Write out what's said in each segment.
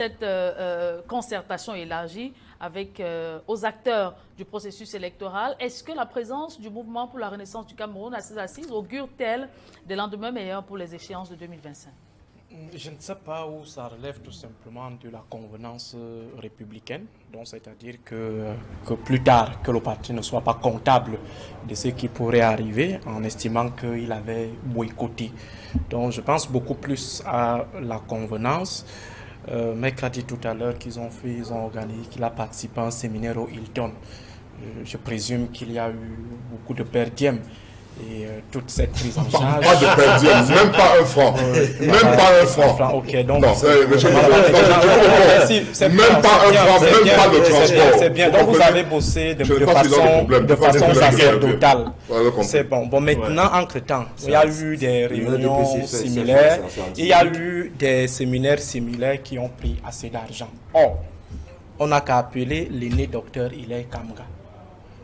cette concertation élargie avec aux acteurs du processus électoral, est-ce que la présence du mouvement pour la renaissance du Cameroun à ces assises augure-t-elle des lendemains meilleurs pour les échéances de 2025? Je ne sais pas où ça relève tout simplement de la convenance républicaine, donc c'est-à-dire que plus tard, que le parti ne soit pas comptable de ce qui pourrait arriver en estimant qu'il avait boycotté. Donc je pense beaucoup plus à la convenance. Mec a dit tout à l'heure qu'ils ont organisé, qu'il a participé à un séminaire au Hilton. Je présume qu'il y a eu beaucoup de perdièmes. Et toute cette prise en charge. Pas de perdième, même pas un franc. Même pas un franc. Ok, donc. Non, même pas un franc, même pas de transport. C'est bien. Donc vous avez bossé de façon sacerdotale. C'est bon. Bon, maintenant, entre-temps, il y a eu des réunions similaires. Il y a eu des séminaires similaires qui ont pris assez d'argent. Or, on n'a qu'à appeler l'aîné docteur Hilaire Kamga.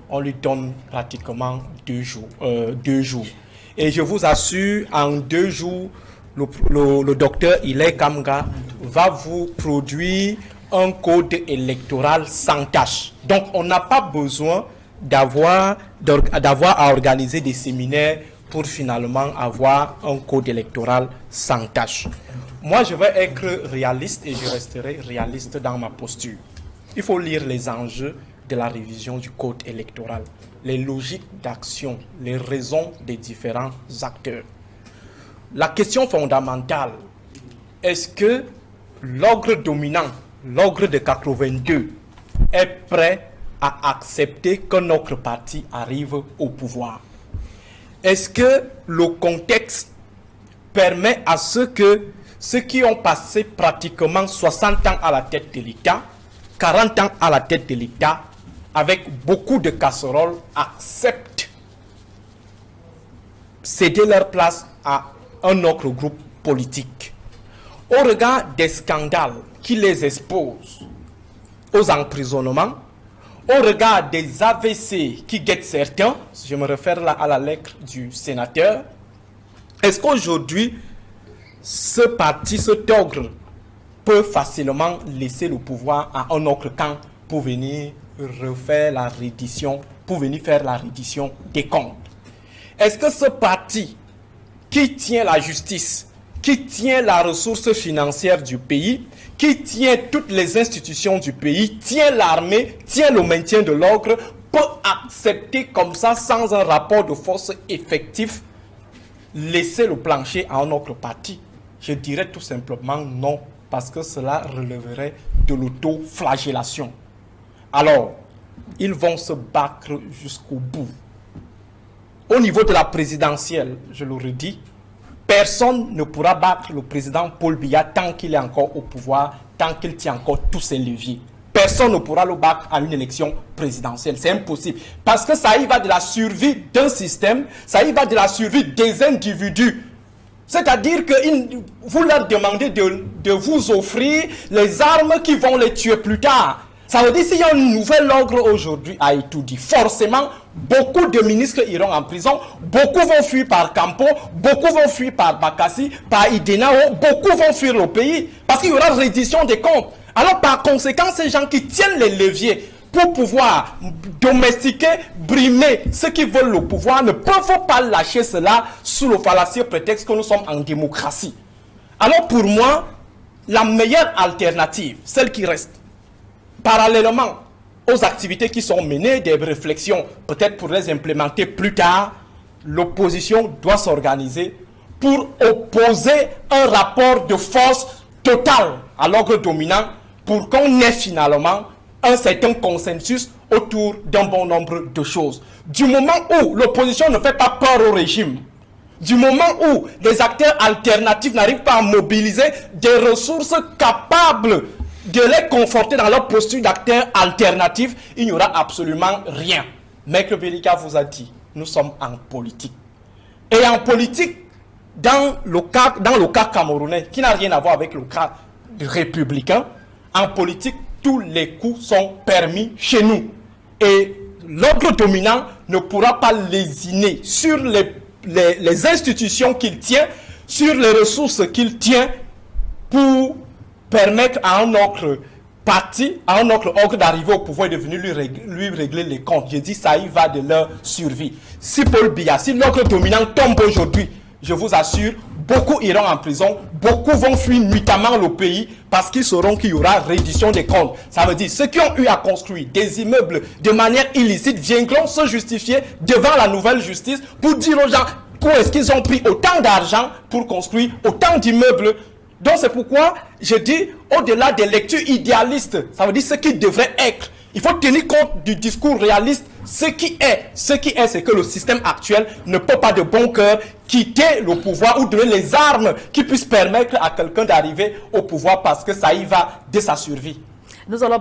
On lui donne pratiquement 2 jours. Et je vous assure, en 2 jours, le docteur Hilaire Kamga va vous produire un code électoral sans tâche. Donc, on n'a pas besoin d'avoir à organiser des séminaires pour finalement avoir un code électoral sans tâche. Moi, je vais être réaliste et je resterai réaliste dans ma posture. Il faut lire les enjeux de la révision du code électoral, les logiques d'action, les raisons des différents acteurs. La question fondamentale, est-ce que l'ogre dominant, l'ogre de 82, est prêt à accepter que notre parti arrive au pouvoir? Est-ce que le contexte permet à ceux qui ont passé pratiquement 60 ans à la tête de l'État, 40 ans à la tête de l'État, avec beaucoup de casseroles, acceptent céder leur place à un autre groupe politique? Au regard des scandales qui les exposent aux emprisonnements, au regard des AVC qui guettent certains, je me réfère là à la lettre du sénateur, est-ce qu'aujourd'hui, ce parti, cet ogre, peut facilement laisser le pouvoir à un autre camp pour venir refaire la reddition, pour venir faire la reddition des comptes? Est-ce que ce parti qui tient la justice, qui tient la ressource financière du pays, qui tient toutes les institutions du pays, tient l'armée, tient le maintien de l'ordre, peut accepter comme ça, sans un rapport de force effectif, laisser le plancher à un autre parti? Je dirais tout simplement non, parce que cela releverait de l'auto-flagellation. Alors, ils vont se battre jusqu'au bout. Au niveau de la présidentielle, je le redis, personne ne pourra battre le président Paul Biya tant qu'il est encore au pouvoir, tant qu'il tient encore tous ses leviers. Personne ne pourra le battre à une élection présidentielle. C'est impossible. Parce que ça y va de la survie d'un système, ça y va de la survie des individus. C'est-à-dire que vous leur demandez de vous offrir les armes qui vont les tuer plus tard. Ça veut dire s'il y a un nouvel ordre aujourd'hui à Itoudi, forcément, beaucoup de ministres iront en prison, beaucoup vont fuir par Campo, beaucoup vont fuir par Bakassi, par Idenao, beaucoup vont fuir le pays, parce qu'il y aura reddition des comptes. Alors par conséquent, ces gens qui tiennent les leviers pour pouvoir domestiquer, brimer ceux qui veulent le pouvoir, ne peuvent pas lâcher cela sous le fallacieux prétexte que nous sommes en démocratie. Alors pour moi, la meilleure alternative, celle qui reste, parallèlement aux activités qui sont menées, des réflexions, peut-être pour les implémenter plus tard, l'opposition doit s'organiser pour opposer un rapport de force total à l'ordre dominant pour qu'on ait finalement un certain consensus autour d'un bon nombre de choses. Du moment où l'opposition ne fait pas peur au régime, du moment où les acteurs alternatifs n'arrivent pas à mobiliser des ressources capables de les conforter dans leur posture d'acteurs alternatifs, il n'y aura absolument rien. Maître Belika vous a dit, nous sommes en politique. Et en politique, dans le cas camerounais, qui n'a rien à voir avec le cas républicain, en politique, tous les coups sont permis chez nous. Et l'ordre dominant ne pourra pas lésiner sur les institutions qu'il tient, sur les ressources qu'il tient pour permettre à un autre parti, à un autre ordre d'arriver au pouvoir et de venir lui régler les comptes. Je dis ça y va de leur survie. Si Paul Biya, si l'ordre dominant tombe aujourd'hui, je vous assure, beaucoup iront en prison, beaucoup vont fuir nuitamment le pays parce qu'ils sauront qu'il y aura reddition des comptes. Ça veut dire ceux qui ont eu à construire des immeubles de manière illicite viendront se justifier devant la nouvelle justice pour dire aux gens où est-ce qu'ils ont pris autant d'argent pour construire autant d'immeubles. Donc c'est pourquoi je dis, au-delà des lectures idéalistes, ça veut dire ce qui devrait être. Il faut tenir compte du discours réaliste. Ce qui est, c'est que le système actuel ne peut pas de bon cœur quitter le pouvoir ou donner les armes qui puissent permettre à quelqu'un d'arriver au pouvoir parce que ça y va de sa survie. Nous allons